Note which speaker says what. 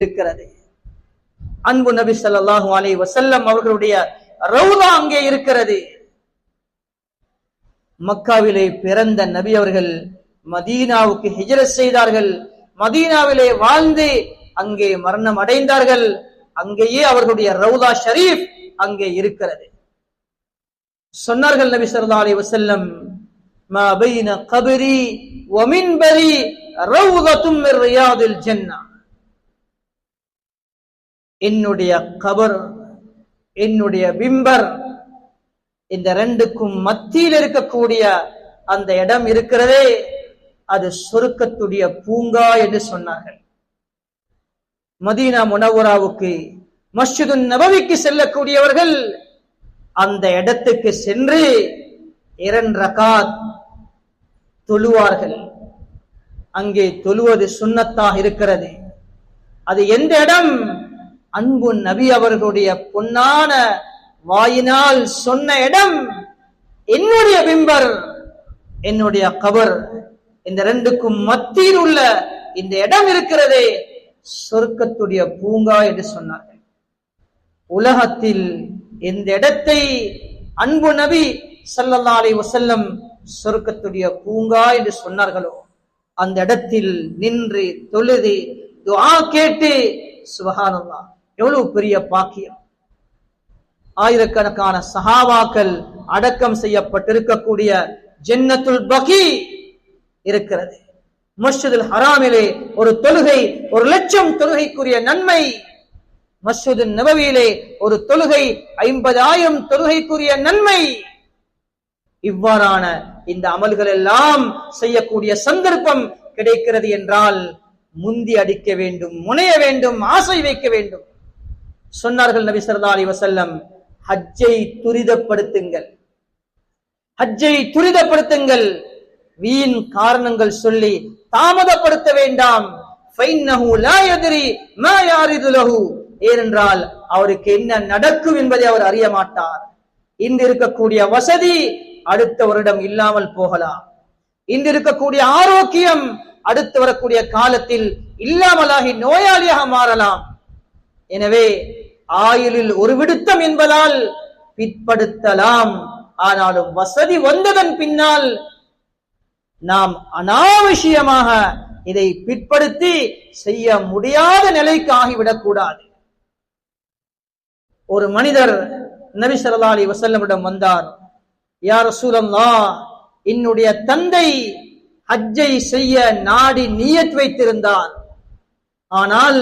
Speaker 1: இருக்கிறது. அன்பு நபி ஸல்லல்லாஹு அலைஹி வஸல்லம் அவர்களுடைய ரவுதா அங்கே இருக்கிறது. மக்காவிலே பிறந்த நபி அவர்கள் மதீனாவுக்கு ஹிஜ்ரத் செய்தார்கள். மதீனாவிலே வாழ்ந்து அங்கே மரணம் அடைந்தார்கள். அங்கேயே அவர்களுடைய ரவுதா ஷரீஃப் அங்கே இருக்கிறது. சொன்னார்கள் நபி ஸல்லல்லாஹு அலைஹி வஸல்லம், மா பைன கப்ரி வ மின்பரி ரவுதத்தும் மின் ரியாதில் ஜன்னah. என்னுடைய கபர், என்னுடைய மிம்பர், இந்த ரெண்டுக்கும் மத்தியில் இருக்கக்கூடிய அந்த இடம் இருக்கிறதே, அது சொர்க்கத்துடைய பூங்கா என்று சொன்னார்கள். மதீனா முனவ்வராவுக்கு மஸ்ஜிதுன் நபவிக்கு செல்லக்கூடியவர்கள் அந்த இடத்துக்கு சென்று 2 ரகாத் தொழுவார்கள். அங்கே தொழுவது சுன்னத்தாக இருக்கிறது. அது எந்த இடம்? அன்பு நபி அவர்களுடைய பொன்னான வாயினால் சொன்ன இடம். என்னுடைய பிம்பர், என்னுடைய கபர், இந்த ரெண்டுக்கும் மத்தியில் உள்ள இந்த இடம் இருக்கிறதே, சொர்க்கத்துடைய பூங்கா என்று சொன்னார்கள். உலகத்தில் இந்த இடத்தை அன்பு நபி ஸல்லல்லாஹு அலைஹி வஸல்லம் சொர்க்கத்துடைய பூங்கா என்று சொன்னார்களோ, அந்த இடத்தில் நின்று தொழுது துஆ கேட்டு, சுப்ஹானல்லாஹ், எவ்வளவு பெரிய பாக்கியம். ஆயிரக்கணக்கான சஹாபாக்கள் அடக்கம் செய்யப்பட்டிருக்கக்கூடிய ஜன்னத்துல் பகீ இருக்கிறது. மஸ்ஜிதுல் ஹராமிலே ஒரு தொழுகை 1,00,000 தொழுகைக்குரிய நன்மை. மஸ்ஜிது நபவியிலே ஒரு தொழுகை 50,000 தொழுகைக்குரிய நன்மை. இவ்வாறான இந்த அமல்கள் எல்லாம் செய்யக்கூடிய சந்தர்ப்பம் கிடைக்கிறது என்றால் முந்தி அடிக்க வேண்டும், முனைய வேண்டும், ஆசை வைக்க வேண்டும். சொன்னார்கள் நபி ஸல்லல்லாஹு அலைஹி வஸல்லம், ஹஜ்ஜை துரிதப்படுத்துங்கள், ஹஜ்ஜை துரிதப்படுத்துங்கள், வீண் காரணங்கள் சொல்லி தாமதப்படுத்த வேண்டாம். ஃபைன்னஹு லா யத்ரி மா யாரிது லஹு, ஏனென்றால் அவருக்கு என்ன நடக்கும் என்பதை அவர் அறிய மாட்டார். இன்று இருக்கக்கூடிய வசதி அடுத்த வருடம் இல்லாமல் போகலாம். இன்று இருக்கக்கூடிய ஆரோக்கியம் அடுத்து வரக்கூடிய காலத்தில் இல்லாமலாகி நோயாளியாக மாறலாம். எனவே ஆயுளில் ஒரு விடுத்தம் என்பதால் பிற்படுத்தலாம். ஆனாலும் வசதி வந்ததன் பின்னால் நாம் அனாவசியமாக இதை பிற்படுத்தி செய்ய முடியாத நிலைக்கு ஆகிவிடக் கூடாது. ஒரு மனிதர் நபி ஸல்லல்லாஹு அலைஹி வஸல்லமிடம் வந்தார். யா ரசூலல்லாஹ், என்னுடைய தந்தை ஹஜ்ஜை செய்ய நாடி நியத் வைத்திருந்தார். ஆனால்